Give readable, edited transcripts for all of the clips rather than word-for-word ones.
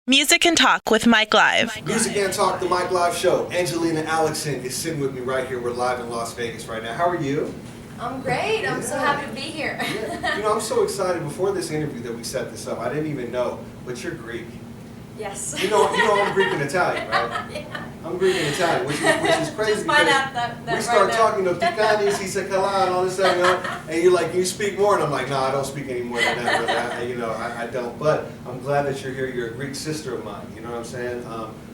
Music and Talk with Mike Live. Music and Talk, the Mike Live show. Angelina Alexon is sitting with me right here. We're live in Las Vegas right now. How are you? I'm great. I'm so happy to be here. Yeah. You know, I'm so excited. Before this interview that we set this up, I didn't even know, but you're Greek. Yes. You know I'm Greek and Italian, right? Yeah. I'm Greek and Italian, which is crazy. Just find out that we start right talking to Ticanis, he said Kala, and all this stuff, and you're like, you speak more, and I'm like, no, I don't speak any more than that, really. I don't. But I'm glad that you're here. You're a Greek sister of mine. You know what I'm saying?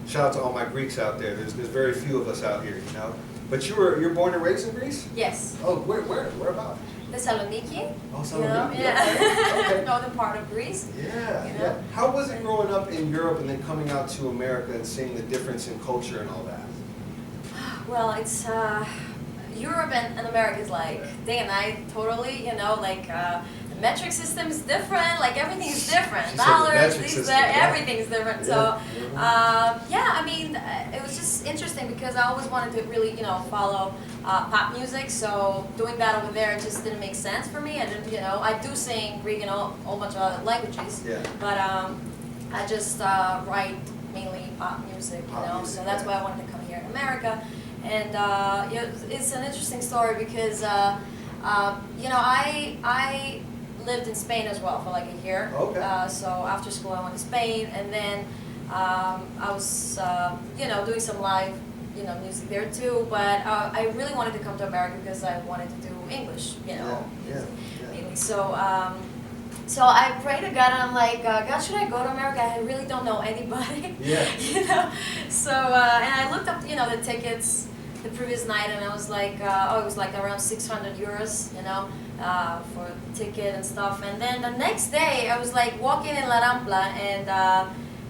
Shout out to all my Greeks out there. There's very few of us out here, you know. But you're born and raised in Greece? Yes. Oh, where about? Thessaloniki. Oh, Thessaloniki. Yeah. Okay. Northern part of Greece. Yeah, You know? yeah. How was it growing up in Europe and then coming out to America and seeing the difference in culture and all that? Well, it's Europe and America is like day and night, totally. You know, like the metric system is different. Like everything is different. She said the Dollars, metric these, system, that, yeah. everything's different. Yeah. So yeah, I mean, it was just interesting because I always wanted to really, follow pop music. So doing that over there just didn't make sense for me. I didn't, I do sing Greek and a whole bunch of other languages. Yeah. But I just write mainly pop music. So that's why I wanted to come here in America. And it's an interesting story because I lived in Spain as well for like a year. Okay. So after school I went to Spain, and then I was doing some live music there too. But I really wanted to come to America because I wanted to do English. Yeah. Mainly. So I prayed to God, and I'm like, God, should I go to America? I really don't know anybody. Yeah. So and I looked up, the tickets the previous night, and I was like, it was like around 600 euros, for the ticket and stuff. And then the next day, I was like walking in La Rampla,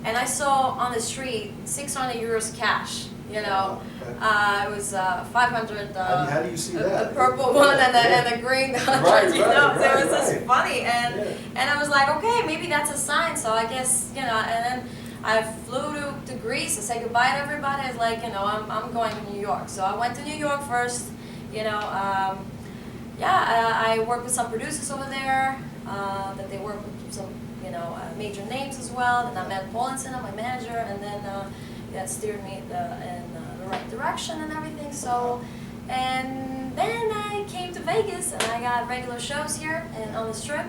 and I saw on the street 600 euros cash. Okay. It was 500. How do you see that? The purple one and the green 100. Right, so it was right. just funny, and I was like, okay, maybe that's a sign. So I guess and then I flew to Greece to say goodbye to everybody. I was like, I'm going to New York. So I went to New York first. I worked with some producers over there. That they work with some major names as well. And I met Paulinson, my manager, and then that steered me in the right direction and everything. So, and then I came to Vegas, and I got regular shows here and on the Strip,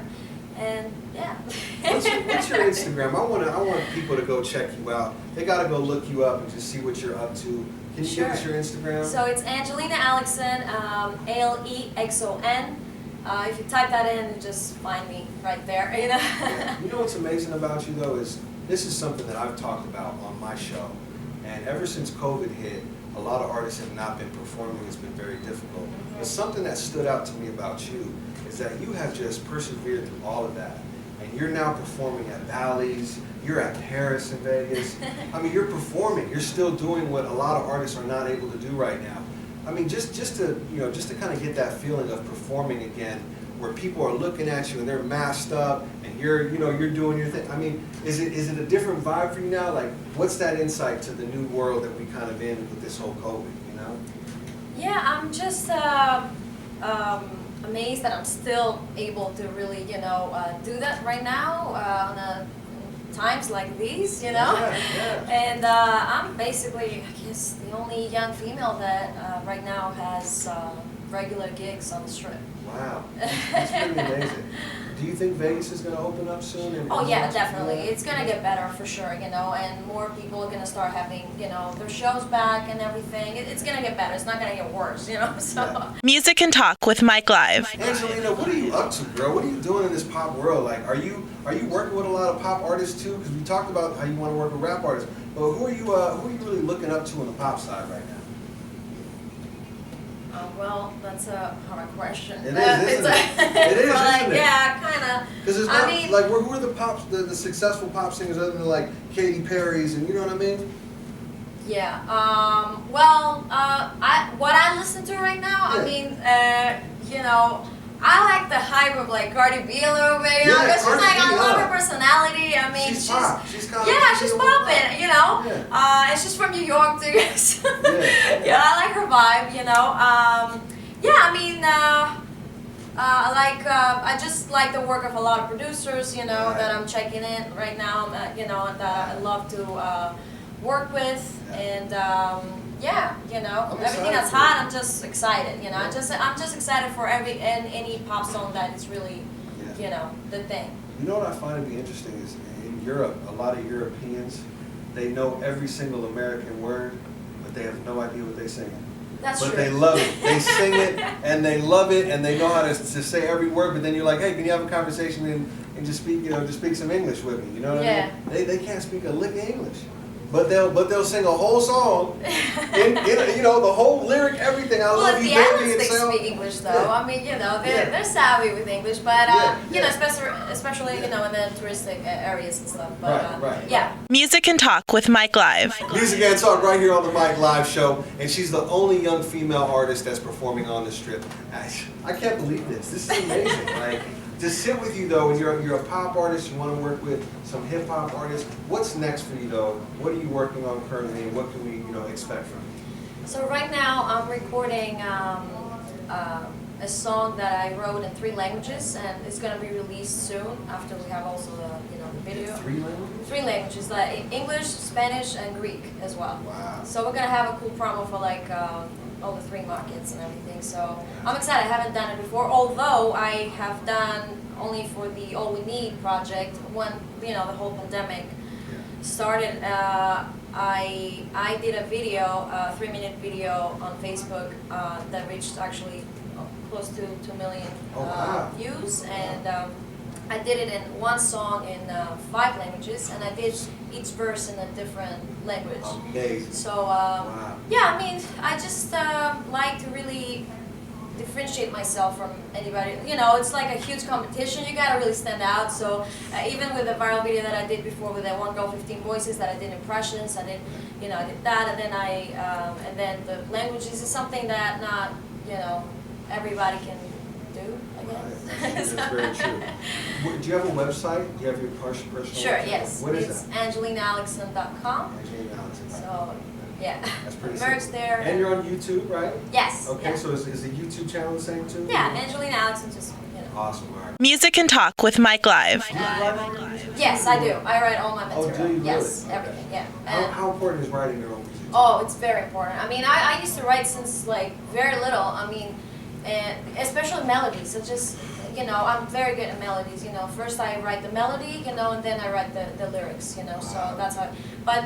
and yeah. What's your Instagram? I want people to go check you out. They got to go look you up and just see what you're up to. Can you give us your Instagram? So it's Angelina Alexon, Alexon. If you type that in, you just find me right there. Yeah. You know what's amazing about you though is this is something that I've talked about on my show. And ever since COVID hit, a lot of artists have not been performing. It's been very difficult. But something that stood out to me about you is that you have just persevered through all of that. And you're now performing at Bally's, you're at Paris and Vegas. I mean, you're performing. You're still doing what a lot of artists are not able to do right now. I mean, just to kind of get that feeling of performing again, where people are looking at you and they're masked up and you're doing your thing. I mean, is it a different vibe for you now? Like, what's that insight to the new world that we kind of in with this whole COVID, Yeah, I'm just amazed that I'm still able to really, do that right now on times like these, Yeah. And I'm basically, I guess, the only young female that right now has regular gigs on the Strip. Wow, that's pretty amazing. Do you think Vegas is going to open up soon? Oh yeah, definitely. It's going to get better for sure, and more people are going to start having, their shows back and everything. It's going to get better. It's not going to get worse, so. Yeah. Music and Talk with Mike Live. Angelina, what are you up to, girl? What are you doing in this pop world? Like, are you working with a lot of pop artists too? Because we talked about how you want to work with rap artists, but who are you really looking up to on the pop side right now? Well, that's a hard question. It is, isn't it? It is, isn't it? Yeah, kind of. Because it's not, who are the successful pop singers other than like Katy Perry's and you know what I mean? Yeah. What I listen to right now, Yeah. I like the hype of like Cardi B a little bit, because she's like, I love her personality. I mean, she's pop. She's kind of she's popping, and she's from New York too. So I like her vibe, I just like the work of a lot of producers, you know, Right. that I'm checking in right now, you know, that I love to work with, and yeah, you know, I'm everything excited that's for hot, you. I'm just excited, you know, Yeah. I'm just excited for any pop song that is really, Yeah. you know, the thing. You know what I find to be interesting is in Europe, a lot of Europeans, they know every single American word, but they have no idea what they're singing. That's But true. they love it. They sing it and they love it and they know how to say every word. But then you're like, hey, can you have a conversation and just speak, you know, just speak some English with me? You know what I mean? They can't speak a lick of English, but they'll sing a whole song, in you know, the whole lyric, everything. I Well, love at you, the baby. islands and they so- speak English though. Yeah. I mean, you know, Yeah. they're savvy with English, but Yeah, you know, yeah. especially you Yeah. know in the touristic areas and stuff. But Right. yeah. Music and Talk with Mike Live. Music and Talk right here on the Mike Live Show, and she's the only young female artist that's performing on the Strip. I can't believe this. This is amazing. Like, to sit with you though, and you're a pop artist, you want to work with some hip hop artists. What's next for you though? What are you working on currently, and what can we expect from you? So right now I'm recording a song that I wrote in 3 languages, and it's gonna be released soon after we have also the video. 3 languages? 3 languages, like English, Spanish, and Greek as well. Wow. So we're gonna have a cool promo for like all the 3 markets and everything. So I'm excited. I haven't done it before, although I have done only for the All We Need project when the whole pandemic started. I did a video, a 3-minute video on Facebook that reached actually close to 2 million Oh, wow. views, and I did it in 1 song in 5 languages, and I did each verse in a different language. Amazing. So Wow. yeah, I mean, I just like to really differentiate myself from anybody. You know, it's like a huge competition. You gotta really stand out. So even with the viral video that I did before with that One Girl 15 Voices that I did impressions, I did, I did that, and then and then the languages is something that not, everybody can do, I Right. guess. That's very true. Do you have a website? Do you have your personal Sure, website? yes. What is It's that? AngelinaAlexon.com. Angelina Alexon. So yeah, That's pretty merch simple. there. And you're on YouTube, right? Yes. Okay, yeah. so is the YouTube channel the same too? Yeah, Angelina Alexon just, Awesome, all right. Music and Talk with Mike Live. Do you write all your music? Yes, I do. I write all my Oh, material. do you Yes, really? everything. Yeah. How important is writing your own music? Oh, it's very important. I mean, I used to write since like very little. I mean, and especially melodies. It's just, I'm very good at melodies. First I write the melody, and then I write the lyrics. So Wow. that's how. But